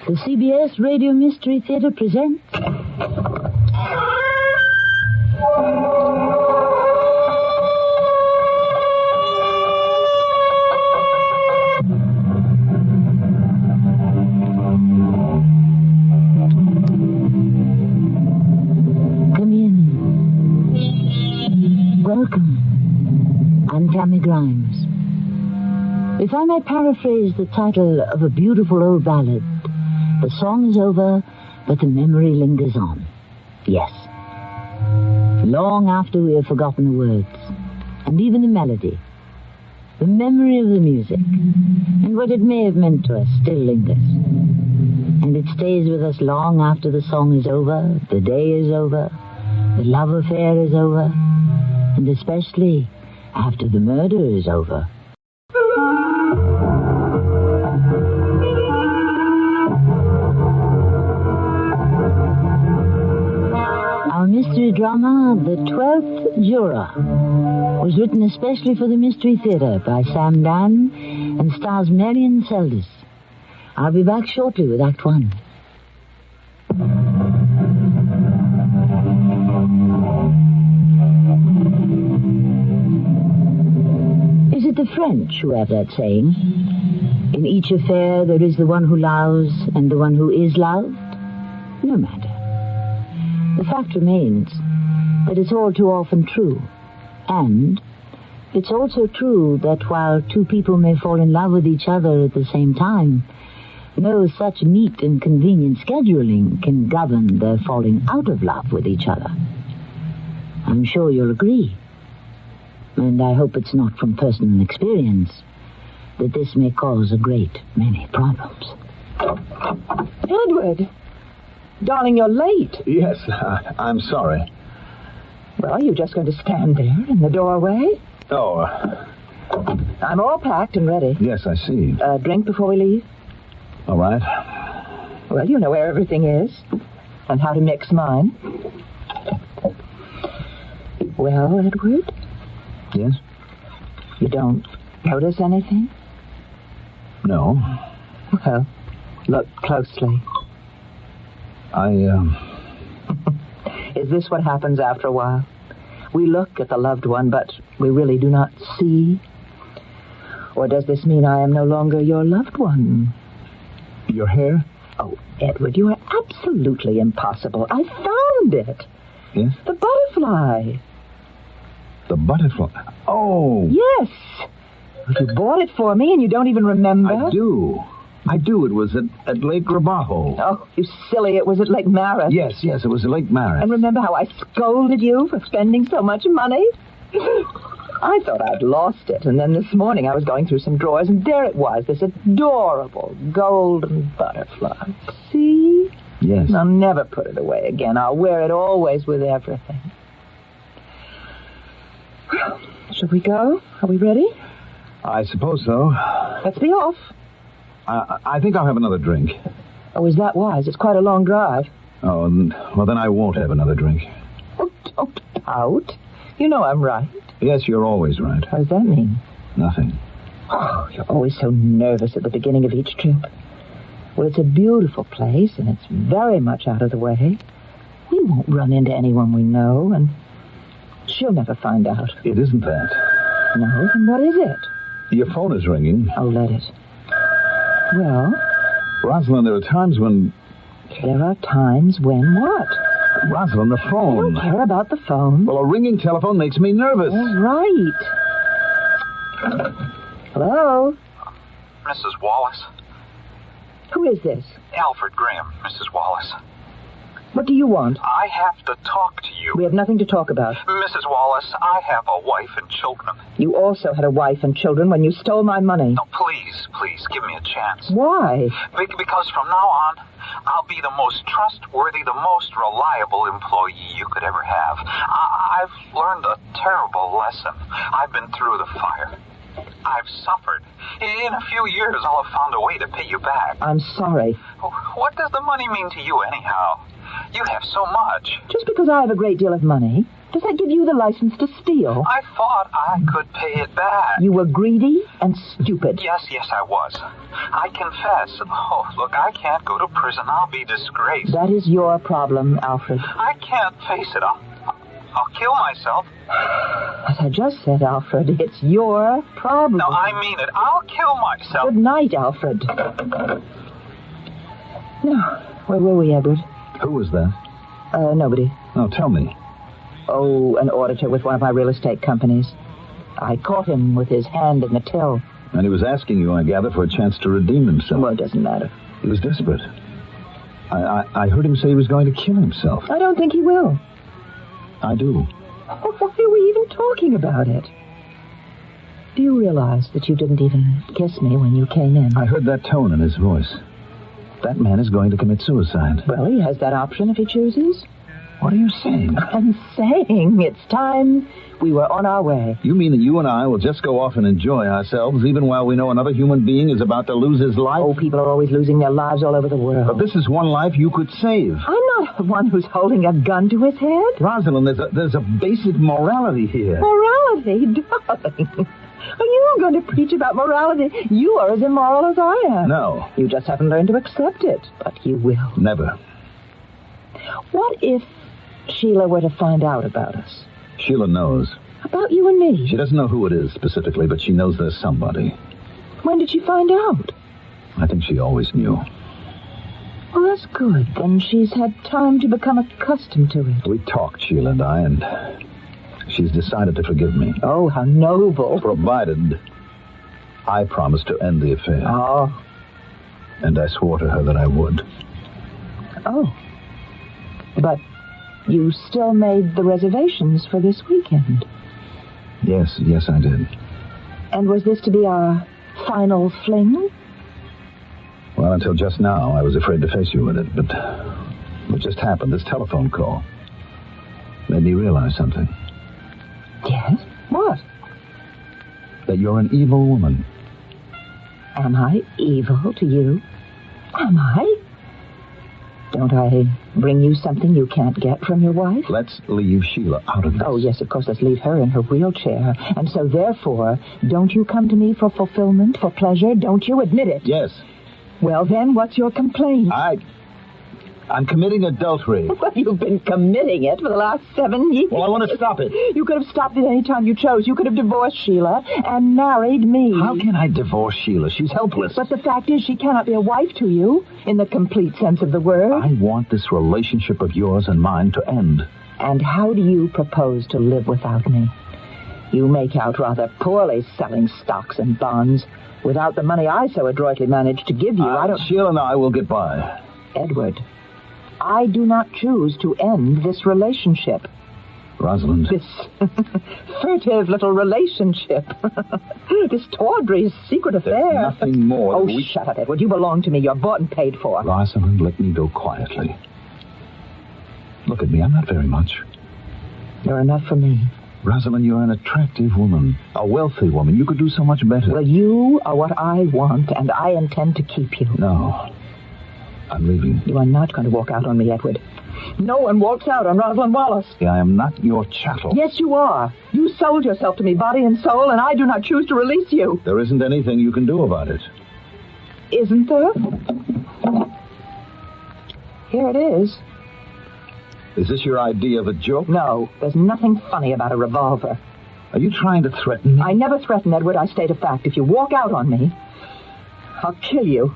The CBS Radio Mystery Theater presents... Come in. Welcome. I'm Tammy Grimes. If I may paraphrase the title of a beautiful old ballad, the song is over, but the memory lingers on. Yes. Long after we have forgotten the words, and even the melody, the memory of the music, and what it may have meant to us still lingers. And it stays with us long after the song is over, the day is over, the love affair is over, and especially after the murder is over. Our mystery drama, The 12th Juror, was written especially for the Mystery Theater by Sam Dan and stars Marion Seldes. I'll be back shortly with Act One. Is it the French who have that saying? In each affair there is the one who loves and the one who is loved? No matter. The fact remains that it's all too often true. And it's also true that while two people may fall in love with each other at the same time, no such neat and convenient scheduling can govern their falling out of love with each other. I'm sure you'll agree, and I hope it's not from personal experience, that this may cause a great many problems. Edward! Darling, you're late. Yes, I'm sorry. Well, you're just going to stand there in the doorway? Oh, I'm all packed and ready. yes, I see. A drink before we leave? All right. Well, you know where everything is and how to mix mine. Well, Edward? Yes? You don't notice anything? No. Well, look closely. Is this what happens after a while? We look at the loved one, but we really do not see? Or does this mean I am no longer your loved one? Your hair? Oh, Edward, you are absolutely impossible. I found it. Yes? The butterfly. The butterfly. Oh! Yes. You bought it for me and you don't even remember? I do. It was at Lake Rabajo. Oh, you silly. It was at Lake Maris. Yes, it was at Lake Maris. And remember how I scolded you for spending so much money? I thought I'd lost it, and then this morning I was going through some drawers, and there it was, this adorable golden butterfly. See? Yes. I'll never put it away again. I'll wear it always with everything. Well, shall we go? Are we ready? I suppose so. Let's be off. I think I'll have another drink. Oh, is that wise? It's quite a long drive. Oh, well, then I won't have another drink. Oh, don't pout. You know I'm right. Yes, you're always right. What does that mean? Nothing. Oh, you're always so nervous at the beginning of each trip. Well, it's a beautiful place, and it's very much out of the way. We won't run into anyone we know, and she'll never find out. It isn't that. No, then what is it? Your phone is ringing. Oh, let it. Well? Rosalind, there are times when... There are times when what? Rosalind, the phone. I don't care about the phone. Well, a ringing telephone makes me nervous. All right. Hello? Mrs. Wallace? Who is this? Alfred Graham, Mrs. Wallace. What do you want? I have to talk to you. We have nothing to talk about. Mrs. Wallace, I have a wife and children. You also had a wife and children when you stole my money. No, please, give me a chance. Why? Because from now on, I'll be the most trustworthy, the most reliable employee you could ever have. I've learned a terrible lesson. I've been through the fire. I've suffered. In a few years, I'll have found a way to pay you back. I'm sorry. What does the money mean to you, anyhow? You have so much. Just because I have a great deal of money Does that give you the license to steal? I thought I could pay it back. You were greedy and stupid. Yes, I was. I confess. Oh, look, I can't go to prison. I'll be disgraced. That is your problem, Alfred. I can't face it. I'll kill myself. As I just said, Alfred, it's your problem. No, I mean it. I'll kill myself. Good night, Alfred. Now, where were we, Edward? Who was that? Nobody. No, tell me. Oh, an auditor with one of my real estate companies. I caught him with his hand in the till. And he was asking you, I gather, for a chance to redeem himself. Well, it doesn't matter. He was desperate. I heard him say he was going to kill himself. I don't think he will. I do. Why are we even talking about it? Do you realize that you didn't even kiss me when you came in? I heard that tone in his voice. That man is going to commit suicide. Well, he has that option if he chooses. What are you saying? I'm saying it's time we were on our way. You mean that you and I will just go off and enjoy ourselves even while we know another human being is about to lose his life? Oh, people are always losing their lives all over the world. But this is one life you could save. I'm not the one who's holding a gun to his head. Rosalind, there's a basic morality here. Morality? Darling. Are you going to preach about morality? You are as immoral as I am. No. You just haven't learned to accept it. But you will. Never. What if Sheila were to find out about us? Sheila knows. About you and me? She doesn't know who it is specifically, but she knows there's somebody. When did she find out? I think she always knew. Well, that's good. Then she's had time to become accustomed to it. We talked, Sheila and I, and she's decided to forgive me. Oh, how noble. Provided I promised to end the affair. Oh. And I swore to her that I would. Oh. But you still made the reservations for this weekend. Yes, I did. And was this to be our final fling? Well, until just now, I was afraid to face you with it, but what just happened, this telephone call, made me realize something. Yes? What? That you're an evil woman. Am I evil to you? Am I? Don't I bring you something you can't get from your wife? Let's leave Sheila out of this. Oh, yes, of course, let's leave her in her wheelchair. And so, therefore, don't you come to me for fulfillment, for pleasure? Don't you admit it? Yes. Well, then, what's your complaint? I'm committing adultery. Well, you've been committing it for the last 7 years. Well, I want to stop it. You could have stopped it any time you chose. You could have divorced Sheila and married me. How can I divorce Sheila? She's helpless. But the fact is, she cannot be a wife to you, in the complete sense of the word. I want this relationship of yours and mine to end. And how do you propose to live without me? You make out rather poorly selling stocks and bonds. Without the money I so adroitly managed to give you, I don't... Sheila and I will get by. Edward, I do not choose to end this relationship. Rosalind. This furtive little relationship. This tawdry secret affair. There's nothing more. Oh, shut up, Edward. You belong to me. You're bought and paid for. Rosalind, let me go quietly. Look at me. I'm not very much. You're enough for me. Rosalind, you're an attractive woman. A wealthy woman. You could do so much better. Well, you are what I want, and I intend to keep you. No. I'm leaving. You are not going to walk out on me, Edward. No one walks out on Rosalind Wallace. I am not your chattel. Yes, you are. You sold yourself to me, body and soul, and I do not choose to release you. There isn't anything you can do about it. Isn't there? Here it is. Is this your idea of a joke? No, there's nothing funny about a revolver. Are you trying to threaten me? I never threaten, Edward. I state a fact. If you walk out on me, I'll kill you.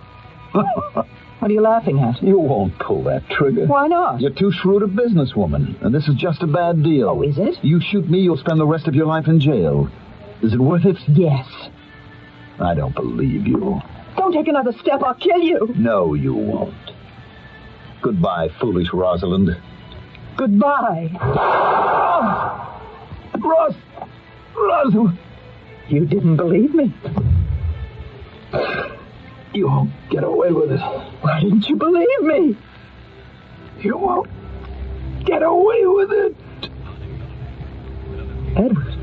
What are you laughing at? You won't pull that trigger. Why not? You're too shrewd a businesswoman, and this is just a bad deal. Oh, is it? You shoot me, you'll spend the rest of your life in jail. Is it worth it? Yes. I don't believe you. Don't take another step. I'll kill you. No, you won't. Goodbye, foolish Rosalind. Goodbye. Oh! Rosalind! You didn't believe me. You won't get away with it. Why didn't you believe me? You won't get away with it. Edward.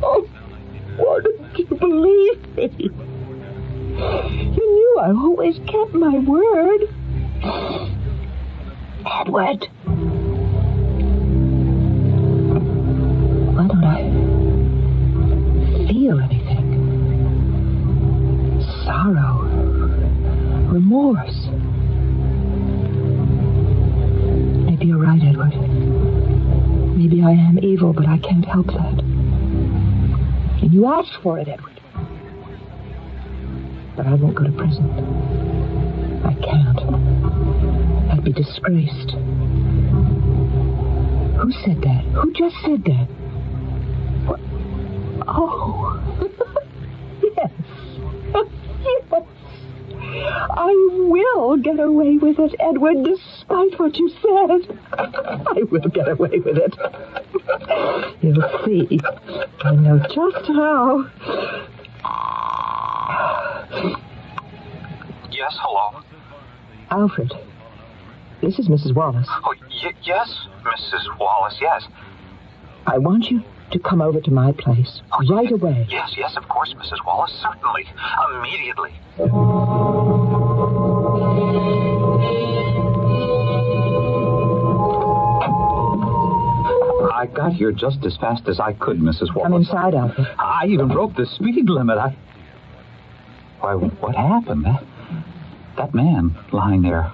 Oh, why didn't you believe me? You knew I always kept my word. Edward. Why don't I feel anything? Sorrow. Remorse. Maybe you're right, Edward. Maybe I am evil, but I can't help that. And you asked for it, Edward. But I won't go to prison. I can't. I'd be disgraced. Who said that? Who just said that? What? Oh. Yes. Yes. I will get away with it, Edward, despite what you said. I will get away with it. You'll see. I know just how. Yes, hello? Alfred, this is Mrs. Wallace. Oh, yes, Mrs. Wallace, yes. I want you to come over to my place right away. Yes, of course, Mrs. Wallace, certainly. Immediately. I got here just as fast as I could, Mrs. Wallace. Come inside, Alfred. I even broke the speed limit. Why, what happened? That man lying there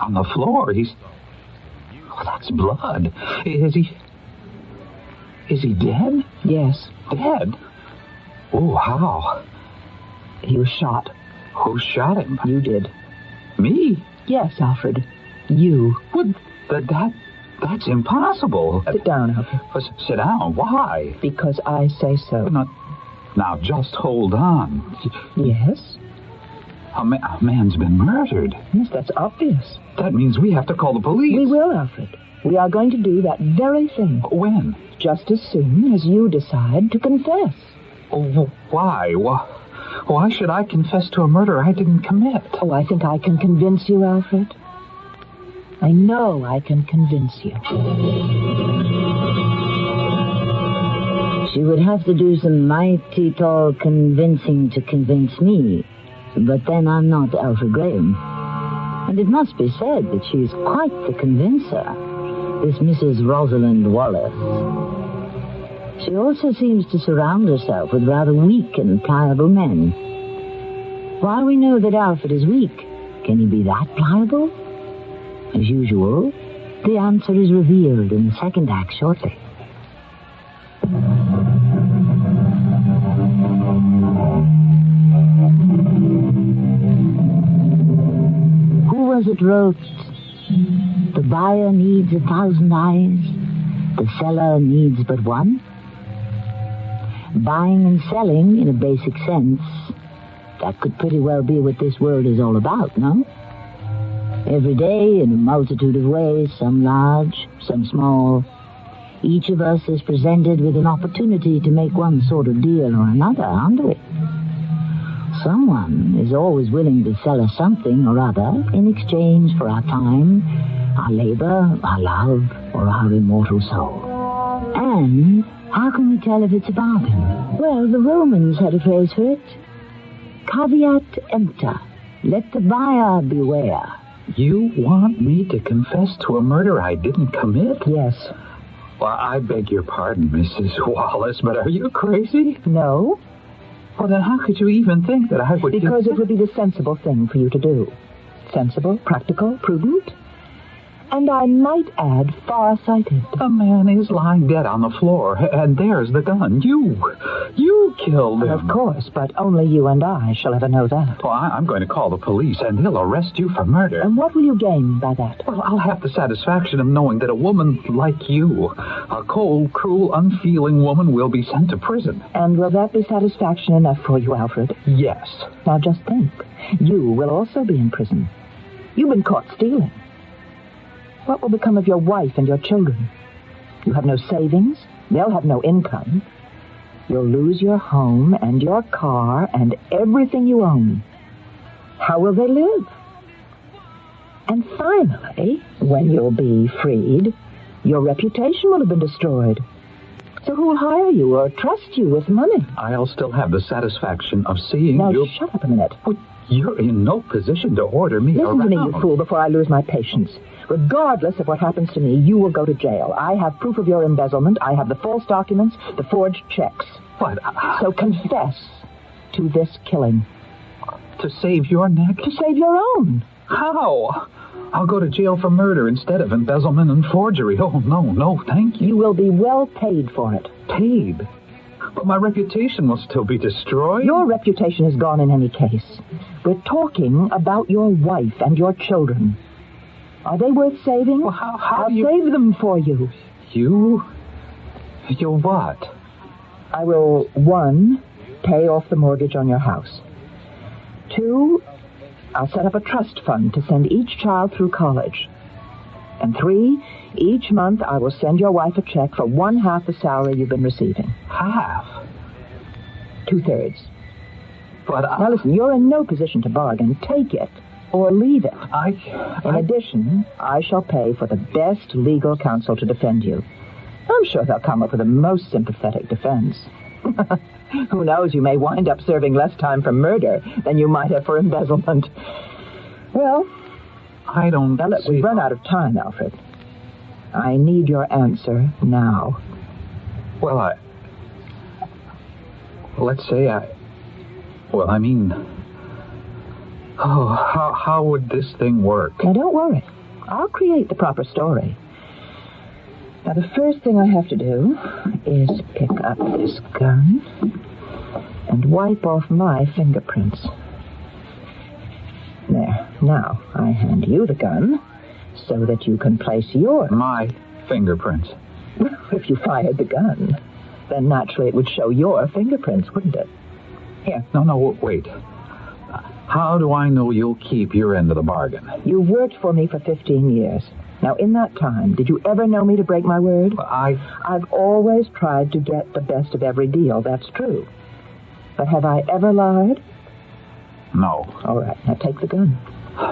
on the floor, Oh, that's blood. Is he dead? Yes. Dead? Oh, how? He was shot. Who shot him? You did. Me? Yes, Alfred. You. What? That's impossible. Sit down, Alfred. Sit down? Why? Because I say so. Now, just hold on. Yes? A man's been murdered. Yes, that's obvious. That means we have to call the police. We will, Alfred. We are going to do that very thing. When? Just as soon as you decide to confess. Oh, why? Why should I confess to a murder I didn't commit? Oh, I think I can convince you, Alfred. I know I can convince you. She would have to do some mighty tall convincing to convince me. But then I'm not Alfred Graham. And it must be said that she's quite the convincer, this Mrs. Rosalind Wallace. She also seems to surround herself with rather weak and pliable men. While we know that Alfred is weak, can he be that pliable? As usual, the answer is revealed in the second act shortly. Who was it wrote, "The buyer needs 1,000 eyes, the seller needs but one"? Buying and selling, in a basic sense, that could pretty well be what this world is all about, no? Every day, in a multitude of ways, some large, some small, each of us is presented with an opportunity to make one sort of deal or another, aren't we? Someone is always willing to sell us something or other in exchange for our time, our labor, our love, or our immortal soul. And how can we tell if it's a bargain? Well, the Romans had a phrase for it. Caveat emptor. Let the buyer beware. You want me to confess to a murder I didn't commit? Yes. Well, I beg your pardon, Mrs. Wallace, but are you crazy? No. Well, then how could you even think that I would... Because it would be the sensible thing for you to do. Sensible, practical, prudent, and I might add, far-sighted. The man is lying dead on the floor, and there's the gun. You killed him. Of course, but only you and I shall ever know that. Well, I'm going to call the police, and they'll arrest you for murder. And what will you gain by that? Well, I'll have the satisfaction of knowing that a woman like you, a cold, cruel, unfeeling woman, will be sent to prison. And will that be satisfaction enough for you, Alfred? Yes. Now just think. You will also be in prison. You've been caught stealing. What will become of your wife and your children? You have no savings. They'll have no income. You'll lose your home and your car and everything you own. How will they live? And finally, when you'll be freed, your reputation will have been destroyed. So who will hire you or trust you with money? I'll still have the satisfaction of seeing now, you... shut up a minute. Oh, You're in no position to order me Listen around. to me, you fool, before I lose my patience. Regardless of what happens to me, you will go to jail. I have proof of your embezzlement. I have the false documents, the forged checks. But So confess to this killing. to save your neck? To save your own. How? I'll go to jail for murder instead of embezzlement and forgery. Oh, no, thank you. You will be well paid for it. Paid? But my reputation will still be destroyed. Your reputation is gone in any case. We're talking about your wife and your children. Are they worth saving? Well, how I'll do you... save them for you. You? You what? I will, 1, pay off the mortgage on your house. 2, I'll set up a trust fund to send each child through college. And 3, each month I will send your wife a check for 1/2 the salary you've been receiving. Half? 2/3. But Now listen, you're in no position to bargain. Take it or leave it. In addition, I shall pay for the best legal counsel to defend you. I'm sure they'll come up with the most sympathetic defense. Who knows, you may wind up serving less time for murder than you might have for embezzlement. Well, I don't... now look, we've run out of time, Alfred. I need your answer now. Well, let's say how would this thing work? Now, don't worry. I'll create the proper story. Now, the first thing I have to do is pick up this gun and wipe off my fingerprints. There. Now, I hand you the gun so that you can place your... My fingerprints. Well, if you fired the gun, then naturally it would show your fingerprints, wouldn't it? Here. No, wait. How do I know you'll keep your end of the bargain? You've worked for me for 15 years. Now, in that time, did you ever know me to break my word? I've always tried to get the best of every deal, that's true. But have I ever lied? No. All right, now take the gun.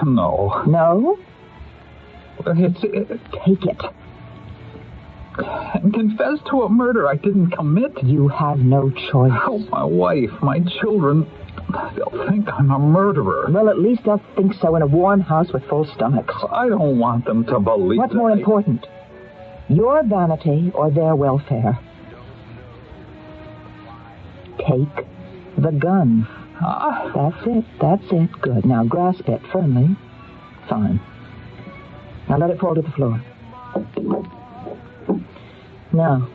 No. No? Take it. And confess to a murder I didn't commit. You have no choice. Oh, my wife, my children, they'll think I'm a murderer. Well, at least they'll think so in a warm house with full stomachs. I don't want them to believe What's more important? Your vanity or their welfare? Take the gun. That's it. Good. Now grasp it firmly. Fine. Now let it fall to the floor. Now,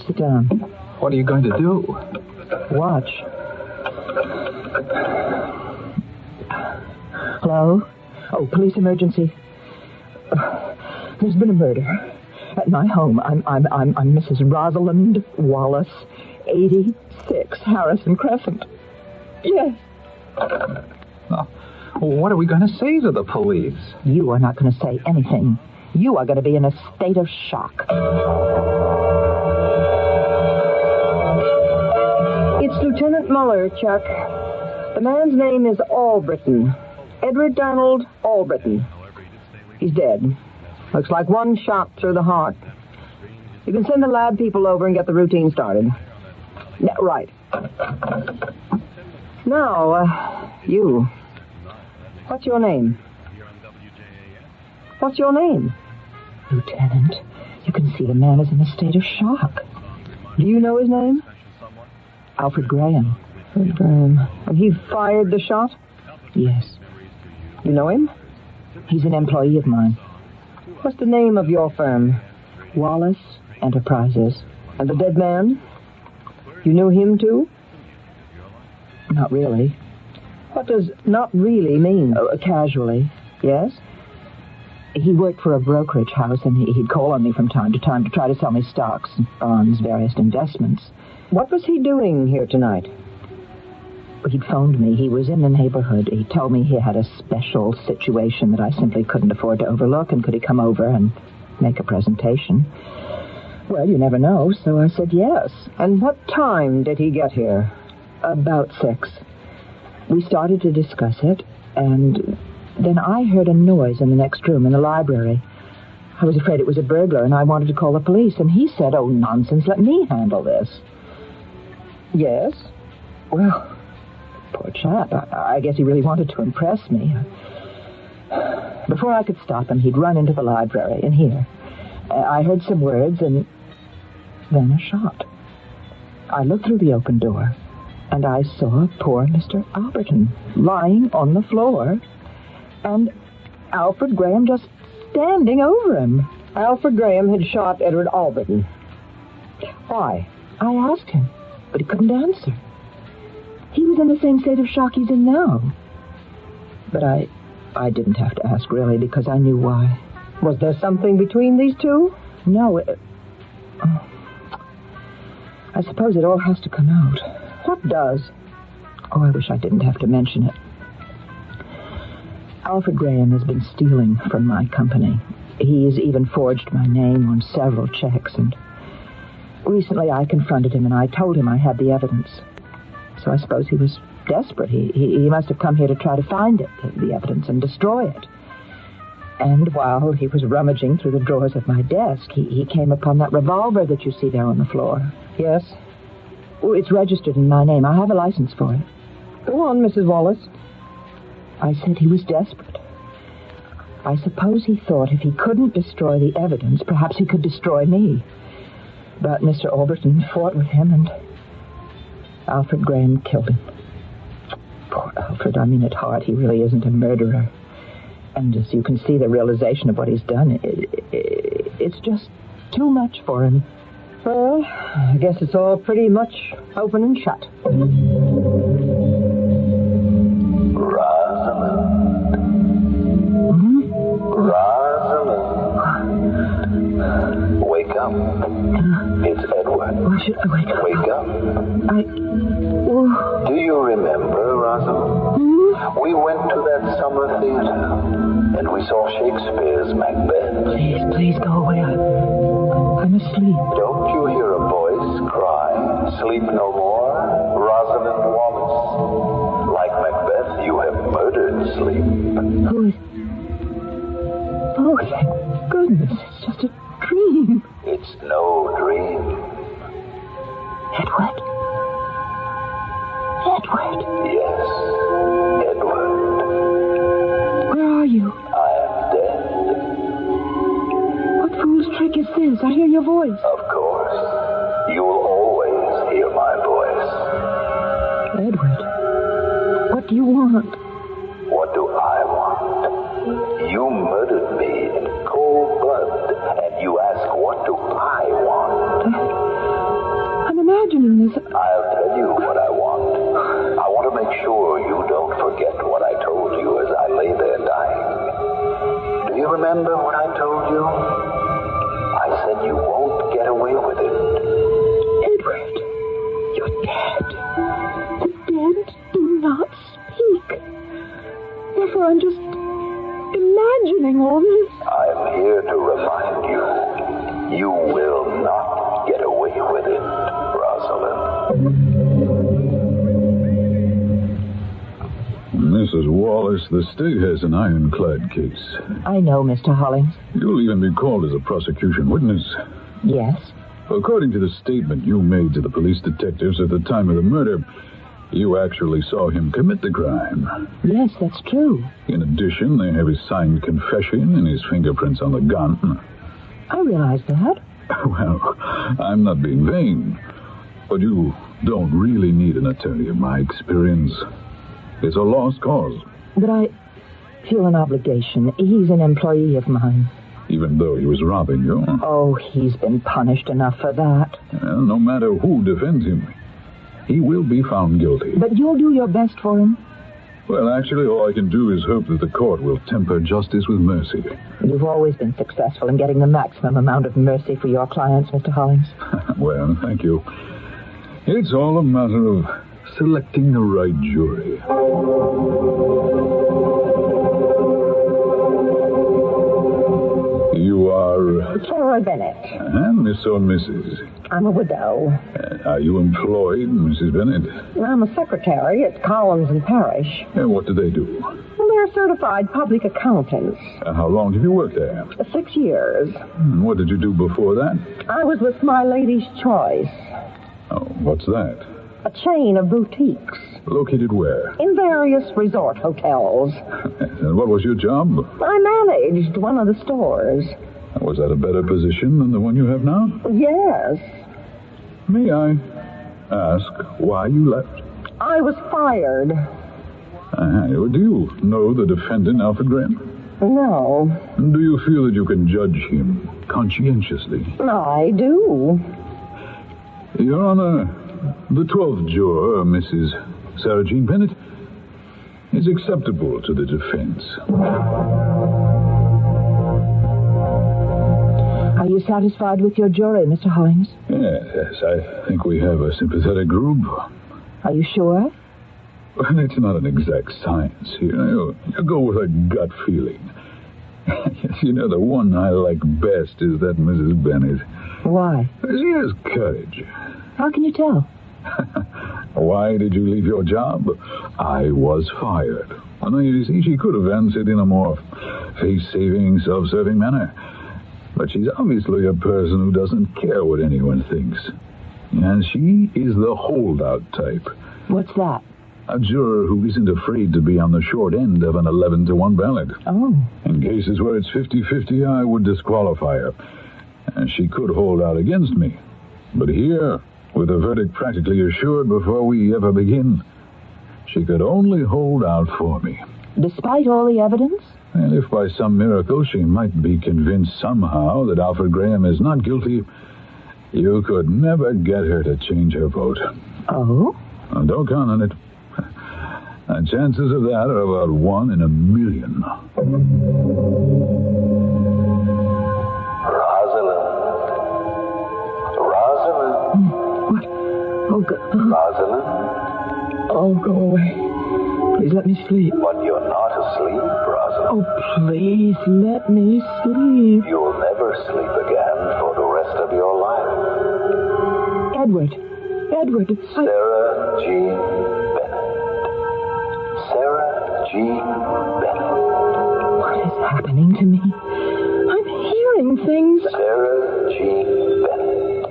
sit down. What are you going to do? Watch. Hello? Oh, police emergency. There's been a murder at my home. I'm Mrs. Rosalind Wallace, 86 Harrison Crescent. Yes. What are we going to say to the police? You are not going to say anything. You are going to be in a state of shock. It's Lieutenant Muller, Chuck. The man's name is Albritton. Edward Donald Albritton. He's dead. Looks like one shot through the heart. You can send the lab people over and get the routine started. Yeah, right. Now, you. What's your name? What's your name? Lieutenant, you can see the man is in a state of shock. Do you know his name? Alfred Graham. Alfred Graham. And he fired the shot? Yes. You know him? He's an employee of mine. What's the name of your firm? Wallace Enterprises. And the dead man? You knew him too? Not really. What does not really mean? Casually. Yes? He worked for a brokerage house, and he'd call on me from time to time to try to sell me stocks, bonds, various investments. What was he doing here tonight? He'd phoned me. He was in the neighborhood. He told me he had a special situation that I simply couldn't afford to overlook, and could he come over and make a presentation? Well, you never know, so I said yes. And what time did he get here? About 6. We started to discuss it, and then I heard a noise in the next room in the library. I was afraid it was a burglar, and I wanted to call the police, and he said, "Oh, nonsense, let me handle this." Yes? Well, Poor chap. I guess he really wanted to impress me. Before I could stop him, he'd run into the library, and here. I heard some words, and then a shot. I looked through the open door, and I saw poor Mr. Alberton lying on the floor, and Alfred Graham just standing over him. Alfred Graham had shot Edward Alberton. Why? I asked him, but he couldn't answer. He was in the same state of shock he's in now. But I didn't have to ask, really, because I knew why. Was there something between these two? No, I suppose it all has to come out. What does? Oh, I wish I didn't have to mention it. Alfred Graham has been stealing from my company. He's even forged my name on several checks, and recently I confronted him and I told him I had the evidence. So I suppose he was desperate. He must have come here to try to find it, the evidence, and destroy it. And while he was rummaging through the drawers of my desk, he came upon that revolver that you see there on the floor. Yes. Oh, it's registered in my name. I have a license for it. Go on, Mrs. Wallace. I said he was desperate. I suppose he thought if he couldn't destroy the evidence, perhaps he could destroy me. But Mr. Alberton fought with him, and Alfred Graham killed him. Poor Alfred, I mean at heart, he really isn't a murderer. And as you can see, the realization of what he's done, it's just too much for him. Well, I guess it's all pretty much open and shut. Rosalind. Wake up. It's Edward. Why should I wake up? Wake up. Oh. Do you remember, Rosalind? We went to that summer theater, and we saw Shakespeare's Macbeth. Please go away. I'm asleep. Don't you hear a voice cry, "Sleep no more"? Rosalind Wallace. Like Macbeth, you have murdered sleep. Who is... Oh, thank goodness. It's just a dream. It's no dream. Edward? Edward? Yes, Edward. Where are you? I am dead. What fool's trick is this? I hear your voice. Of course. You will always hear my voice. Edward, what do you want? What do I want? You murdered me in cold blood, and you ask, what do I want? I'm imagining this. I'll tell you what I want. I want to make sure you don't forget what I told you as I lay there dying. Do you remember what I told you? I said you won't get away with it. Edward, you're dead. The dead do not speak. Therefore, I'm just imagining all this. I'm here to remind you, you will not get away with it, Rosalind. Mrs. Wallace, the state has an ironclad case. I know, Mr. Hollings. You'll even be called as a prosecution witness. Yes? According to the statement you made to the police detectives at the time of the murder, you actually saw him commit the crime. Yes, that's true. In addition, they have his signed confession and his fingerprints on the gun. I realize that. Well, I'm not being vain, but you don't really need an attorney in my experience. It's a lost cause. But I feel an obligation. He's an employee of mine. Even though he was robbing you? Oh, he's been punished enough for that. Well, no matter who defends him, he will be found guilty. But you'll do your best for him? Well, actually, all I can do is hope that the court will temper justice with mercy. You've always been successful in getting the maximum amount of mercy for your clients, Mr. Hollings. Well, thank you. It's all a matter of selecting the right jury. You are... Flora Bennett. Miss or Mrs.? I'm a widow. Are you employed, Mrs. Bennett? I'm a secretary at Collins and Parrish. What do they do? Well, they're certified public accountants. How long have you worked there? 6 years. What did you do before that? I was with My Lady's Choice. Oh, what's that? A chain of boutiques. Located where? In various resort hotels. And what was your job? I managed one of the stores. Was that a better position than the one you have now? Yes. May I ask why you left? I was fired. Do you know the defendant, Alfred Graham? No. Do you feel that you can judge him conscientiously? I do. Your Honor, the 12th juror, Mrs. Sarah Jean Bennett, is acceptable to the defense. Are you satisfied with your jury, Mr. Hollings? Yes, I think we have a sympathetic group. Are you sure? Well, it's not an exact science here. You go with a gut feeling. Yes, the one I like best is that Mrs. Bennett. Why? She has courage. How can you tell? Why did you leave your job? I was fired. Now, you see, she could have answered in a more face-saving, self-serving manner. But she's obviously a person who doesn't care what anyone thinks. And she is the holdout type. What's that? A juror who isn't afraid to be on the short end of an 11-to-1 ballot. Oh. In cases where it's 50-50, I would disqualify her. And she could hold out against me. But here, with the verdict practically assured before we ever begin, she could only hold out for me. Despite all the evidence? And if by some miracle she might be convinced somehow that Alfred Graham is not guilty, you could never get her to change her vote. Oh? Now, don't count on it. The chances of that are about 1 in a million. Rosalind. What? Oh, Rosalind? Oh, go away. Please let me sleep. But you're not asleep, Rosalind. Oh, please let me sleep. You'll never sleep again for the rest of your life. Edward. Sarah Jean Bennett. Sarah Jean Bennett. What is happening to me? I'm hearing things. Sarah Jean Bennett.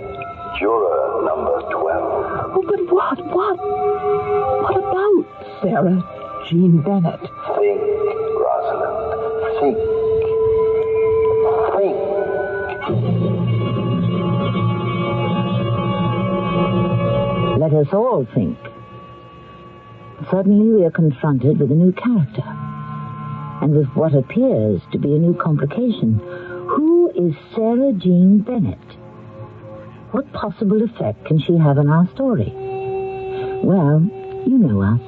Juror number 12. Oh, but what? What about Sarah Jean Bennett? Think, Rosalind. Think. Let us all think. Suddenly we are confronted with a new character, and with what appears to be a new complication. Who is Sarah Jean Bennett? What possible effect can she have on our story? Well, you know us.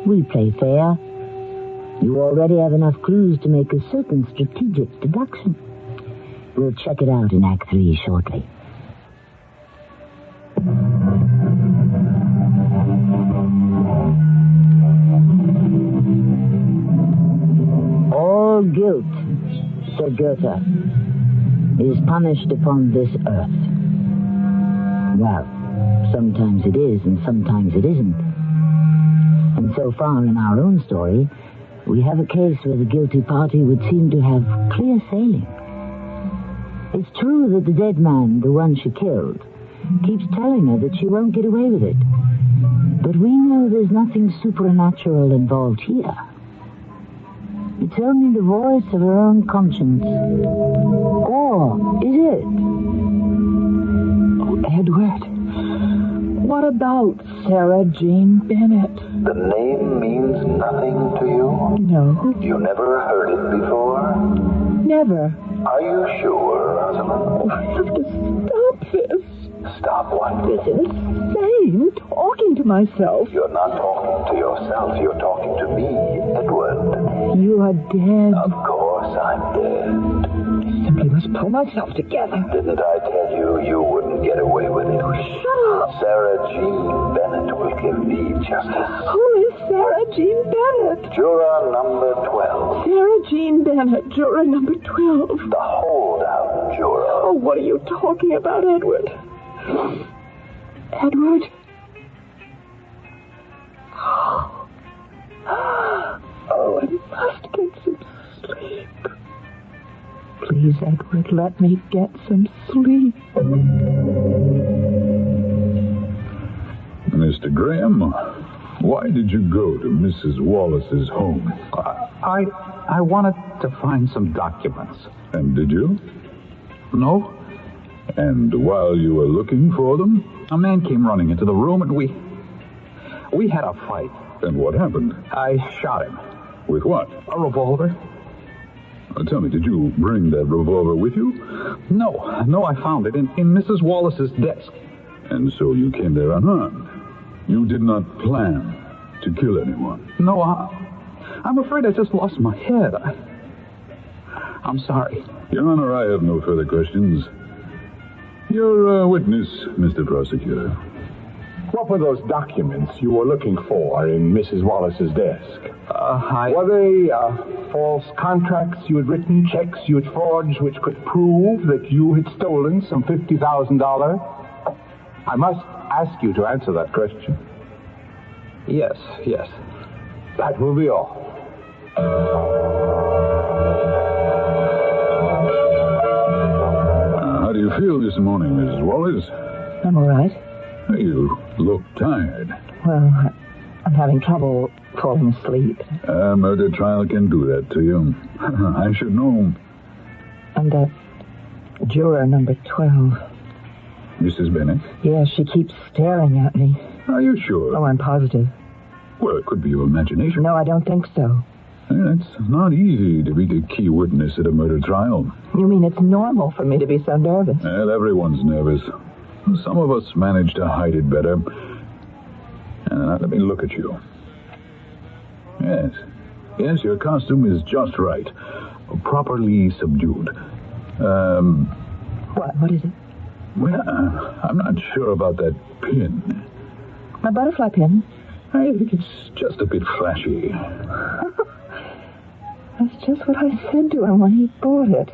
We play fair. You already have enough clues to make a certain strategic deduction. We'll check it out in Act 3 shortly. All guilt, said Goethe, is punished upon this earth. Well, sometimes it is and sometimes it isn't. And so far in our own story, we have a case where the guilty party would seem to have clear sailing. It's true that the dead man, the one she killed, keeps telling her that she won't get away with it. But we know there's nothing supernatural involved here. It's only the voice of her own conscience. Or is it? Oh, Edward. What about Sarah Jean Bennett? The name means nothing to you? No. You never heard it before? Never. Are you sure, Rosalind? Oh, I have to stop this. Stop what? This is insane, talking to myself. You're not talking to yourself. You're talking to me, Edward. You are dead. Of course I'm dead. I simply must pull myself together. Didn't I tell you you wouldn't get away with it? Shut up. Sarah Jean Bennett will give me justice. Who is Sarah Jean Bennett? Juror number 12. Sarah Jean Bennett, juror number 12. The holdout juror. Oh, what are you talking about, Edward? Edward? Oh, I must get some sleep. Please, Edward, let me get some sleep. Miss Mr. Graham, why did you go to Mrs. Wallace's home? I wanted to find some documents. And did you? No? And while you were looking for them? A man came running into the room and we had a fight. And what happened? I shot him. With what? A revolver. Tell me, did you bring that revolver with you? No, I found it in Mrs. Wallace's desk. And so you came there unarmed. You did not plan to kill anyone. No, I'm afraid I just lost my head. I'm sorry. Your Honor, I have no further questions. Your witness, Mr. Prosecutor. What were those documents you were looking for in Mrs. Wallace's desk? Were they false contracts you had written, checks you had forged, which could prove that you had stolen some $50,000? I must ask you to answer that question. Yes. That will be all. How do you feel this morning, Mrs. Wallace? I'm all right. You look tired. Well, I'm having trouble falling asleep. A murder trial can do that to you. I should know. And that juror number 12. Mrs. Bennett? Yeah, she keeps staring at me. Are you sure? Oh, I'm positive. Well, it could be your imagination. No, I don't think so. It's not easy to be the key witness at a murder trial. You mean it's normal for me to be so nervous? Well, everyone's nervous. Some of us manage to hide it better. Let me look at you. Yes, your costume is just right. Properly subdued. What is it? Well, I'm not sure about that pin. My butterfly pin? I think it's just a bit flashy. That's just what I said to him when he bought it.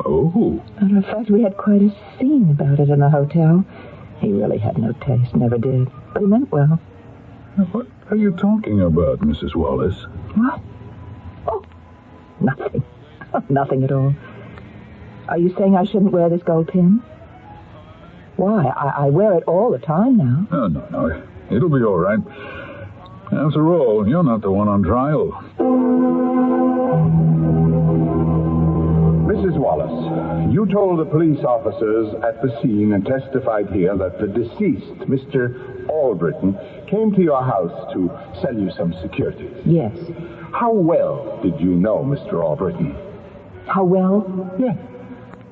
Oh. Matter of fact, we had quite a scene about it in the hotel. He really had no taste, never did. But he meant well. What are you talking about, Mrs. Wallace? What? Oh, nothing. Nothing at all. Are you saying I shouldn't wear this gold pin? Why? I wear it all the time now. Oh, no. It'll be all right. After all, you're not the one on trial. Mrs. Wallace, you told the police officers at the scene and testified here that the deceased, Mr. Albritton, came to your house to sell you some securities. Yes. How well did you know Mr. Albritton? How well? Yes.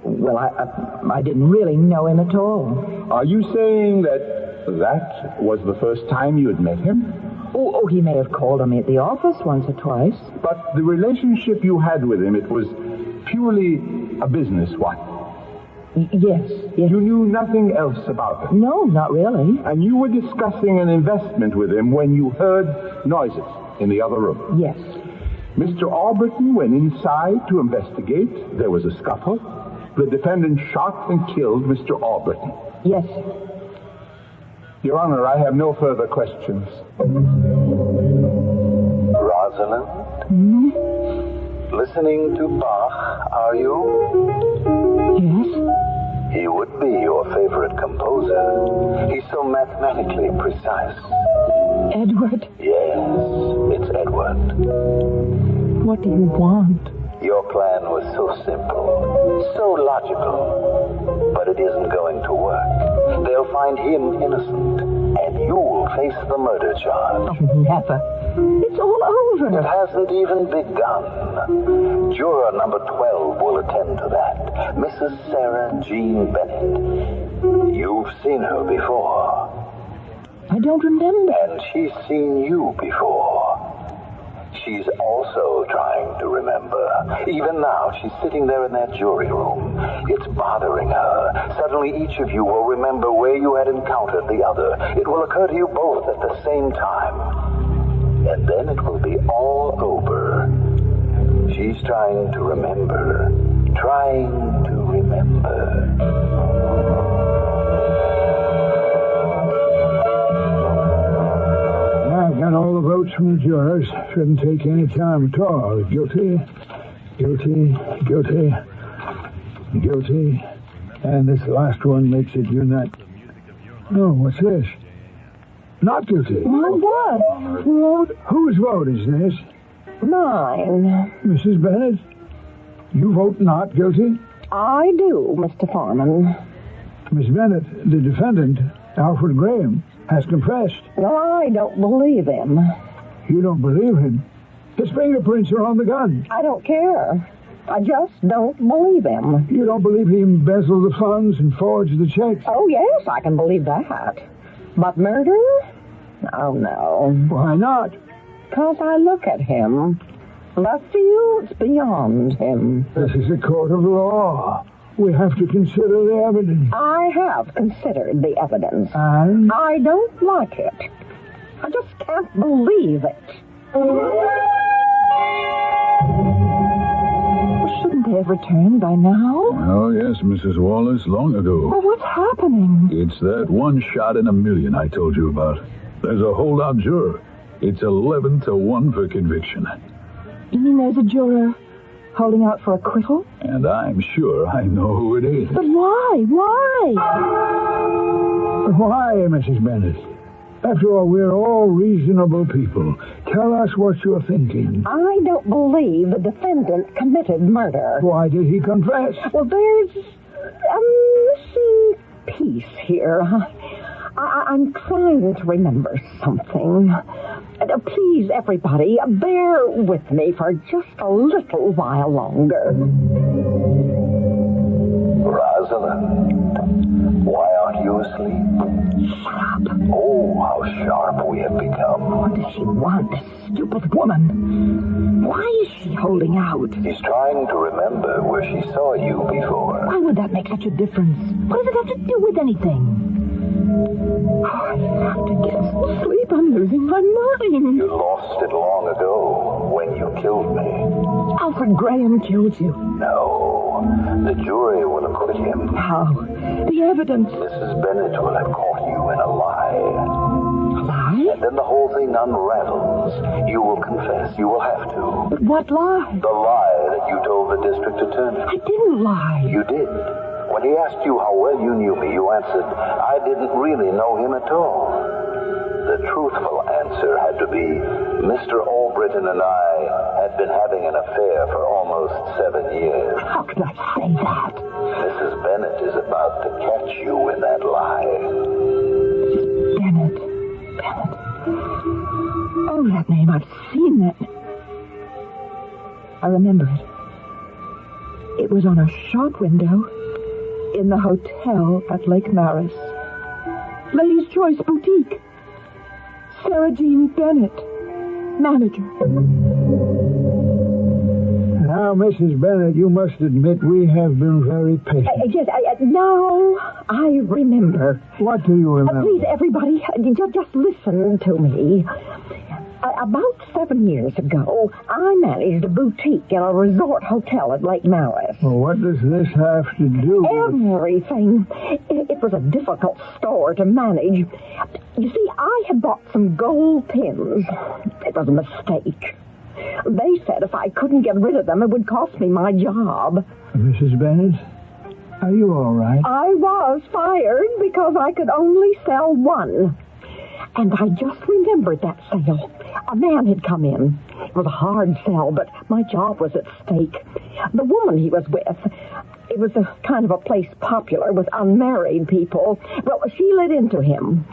Well, I didn't really know him at all. Are you saying that was the first time you had met him? Oh, he may have called on me at the office once or twice. But the relationship you had with him, it was purely a business one. Yes. You knew nothing else about him? No, not really. And you were discussing an investment with him when you heard noises in the other room? Yes. Mr. Albritton went inside to investigate. There was a scuffle. The defendant shot and killed Mr. Albritton. Yes. Your Honor, I have no further questions. Rosalind? Listening to Bach, are you? Yes. He would be your favorite composer. He's so mathematically precise. Edward? Yes, it's Edward. What do you want? Your plan was so simple, so logical, but it isn't going to work. They'll find him innocent, and you'll face the murder charge. Oh, never. It's all over. It hasn't even begun. Juror number 12 will attend to that. Mrs. Sarah Jean Bennett. You've seen her before. I don't remember. And she's seen you before. She's also trying to remember. Even now, she's sitting there in that jury room. It's bothering her. Suddenly, each of you will remember where you had encountered the other. It will occur to you both at the same time. And then it will be all over. She's trying to remember. Trying to remember. I've got all the votes from the jurors. Shouldn't take any time at all. Guilty. And this last one makes it unite. Oh, what's this? Not guilty. What? Vote? Whose vote is this? Mine. Mrs. Bennett? You vote not guilty? I do, Mr. Foreman. Miss Bennett, the defendant, Alfred Graham, has confessed. No, I don't believe him. You don't believe him? His fingerprints are on the gun. I don't care. I just don't believe him. You don't believe he embezzled the funds and forged the checks? Oh, yes, I can believe that. But murder? Oh, no. Why not? Because I look at him, and I feel it's beyond him. This is a court of law. We have to consider the evidence. I have considered the evidence. And? I don't like it. I just can't believe it. Shouldn't they have returned by now? Oh, yes, Mrs. Wallace, long ago. Well, what's happening? It's that one shot in a million I told you about. There's a holdout juror. It's 11-1 for conviction. You mean there's a juror holding out for acquittal? And I'm sure I know who it is. But why? Why? Why, Mrs. Bennett? After all, we're all reasonable people. Tell us what you're thinking. I don't believe the defendant committed murder. Why did he confess? Well, there's a missing piece here. I'm trying to remember something. Please, everybody, bear with me for just a little while longer. Rosalind, why aren't you asleep? Shut up. Oh, how sharp we have become. What does she want, this stupid woman? Why is she holding out? She's trying to remember where she saw you before. Why would that make such a difference? What does it have to do with anything? I have to get some sleep. I'm losing my mind. You lost it long ago when you killed me. Alfred Graham killed you. No, the jury will acquit him. How? The evidence. Mrs. Bennett will have caught you in a lie. A lie? And then the whole thing unravels. You will confess. You will have to. But what lie? The lie that you told the district attorney. I didn't lie. You did. When he asked you how well you knew me, you answered, I didn't really know him at all. The truthful answer had to be, Mr. Albritton and I had been having an affair for almost 7 years. How could I say that? Mrs. Bennett is about to catch you in that lie. Bennett. Oh, that name. I've seen that. I remember it. It was on a shop window in the hotel at Lake Maris. Ladies' Choice Boutique. Sarah Jean Bennett, manager. Now, Mrs. Bennett, you must admit we have been very patient. Yes, now I remember. What do you remember? Please, everybody, just listen to me. About 7 years ago, I managed a boutique in a resort hotel at Lake Maris. Well, what does this have to do with... Everything. It was a difficult store to manage. You see, I had bought some gold pins. It was a mistake. They said if I couldn't get rid of them, it would cost me my job. Mrs. Bennett, are you all right? I was fired because I could only sell one. And I just remembered that sale. A man had come in. It was a hard sell, but my job was at stake. The woman he was with, it was a kind of a place popular with unmarried people. Well, she let into him.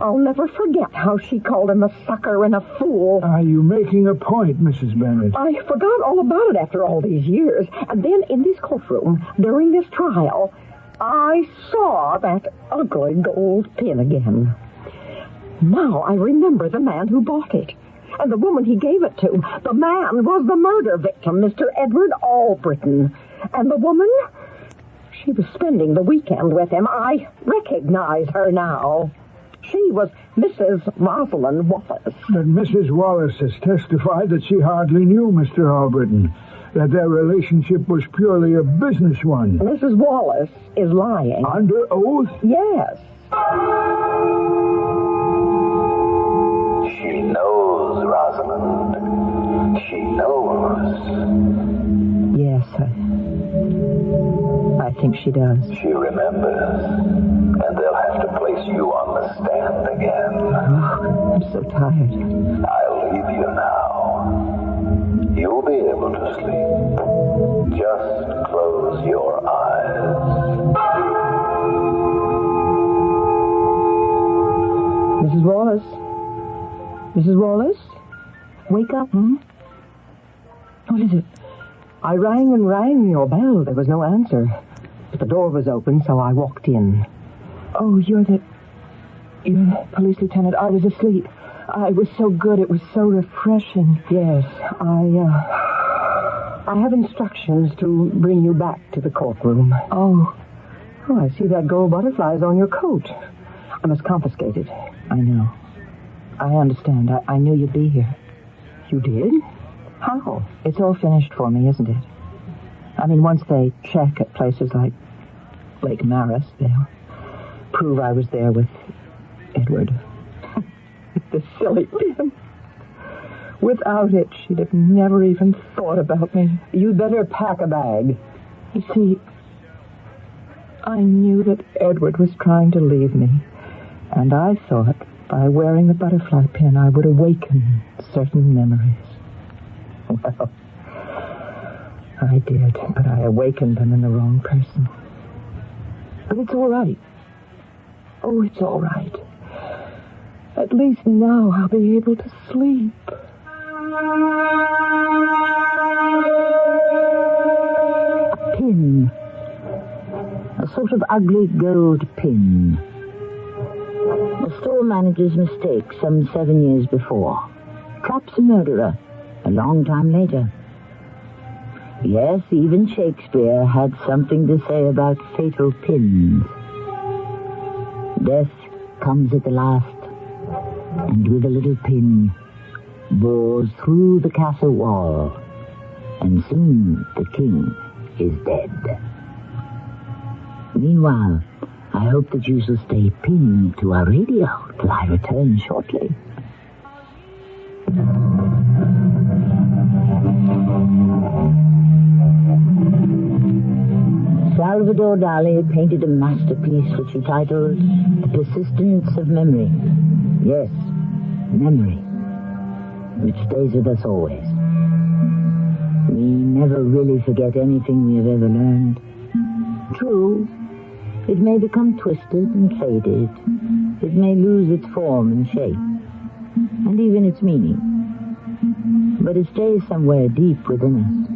I'll never forget how she called him a sucker and a fool. Are you making a point, Mrs. Bennett? I forgot all about it after all these years. And then in this courtroom, during this trial, I saw that ugly gold pin again. Now I remember the man who bought it. And the woman he gave it to. The man was the murder victim, Mr. Edward Albritton. And the woman, she was spending the weekend with him. I recognize her now. She was Mrs. Rosalind Wallace. But Mrs. Wallace has testified that she hardly knew Mr. Albritton, that their relationship was purely a business one. Mrs. Wallace is lying. Under oath? Yes. She knows, Rosalind. She knows. Yes, I think she does. She remembers. And they'll have to place you on the stand again. Oh, I'm so tired. I'll leave you now. You'll be able to sleep. Just close your eyes. Mrs. Wallace? Mrs. Wallace? Wake up, What is it? I rang and rang your bell. There was no answer. But the door was open, so I walked in. Oh, you're the police lieutenant. I was asleep. It was so good. It was so refreshing. Yes, I have instructions to bring you back to the courtroom. Oh, I see that gold butterfly is on your coat. I must confiscate it. I know. I understand. I knew you'd be here. You did? How? It's all finished for me, isn't it? I mean, once they check at places like Lake Maris, they'll prove I was there with Edward. The silly pin. Without it, she'd have never even thought about me. You'd better pack a bag. You see, I knew that Edward was trying to leave me, and I thought by wearing the butterfly pin I would awaken certain memories. Well, I did, but I awakened them in the wrong person. But it's all right. Oh, it's all right. At least now I'll be able to sleep. A pin. A sort of ugly gold pin. A store manager's mistake some 7 years before. Traps a murderer a long time later. Yes, even Shakespeare had something to say about fatal pins. Death comes at the last, and with a little pin bores through the castle wall, and soon the king is dead. Meanwhile, I hope that you shall stay pinned to our radio till I return shortly. Salvador Dali painted a masterpiece which he titled The Persistence of Memory. Yes, memory, which stays with us always. We never really forget anything we have ever learned. True, it may become twisted and faded. It may lose its form and shape, and even its meaning. But it stays somewhere deep within us.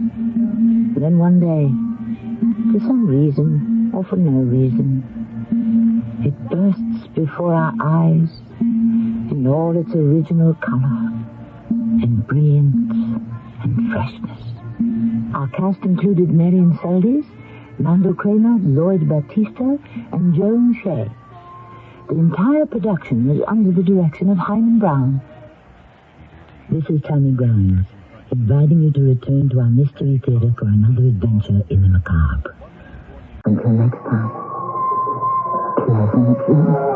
Then one day, for some reason, or for no reason, it bursts before our eyes in all its original color and brilliance and freshness. Our cast included Marion Seldes, Mando Kramer, Lloyd Battista, and Joan Shea. The entire production was under the direction of Hyman Brown. This is Tammy Grimes, inviting you to return to our Mystery Theater for another adventure in the macabre. Until next time, pleasant dreams.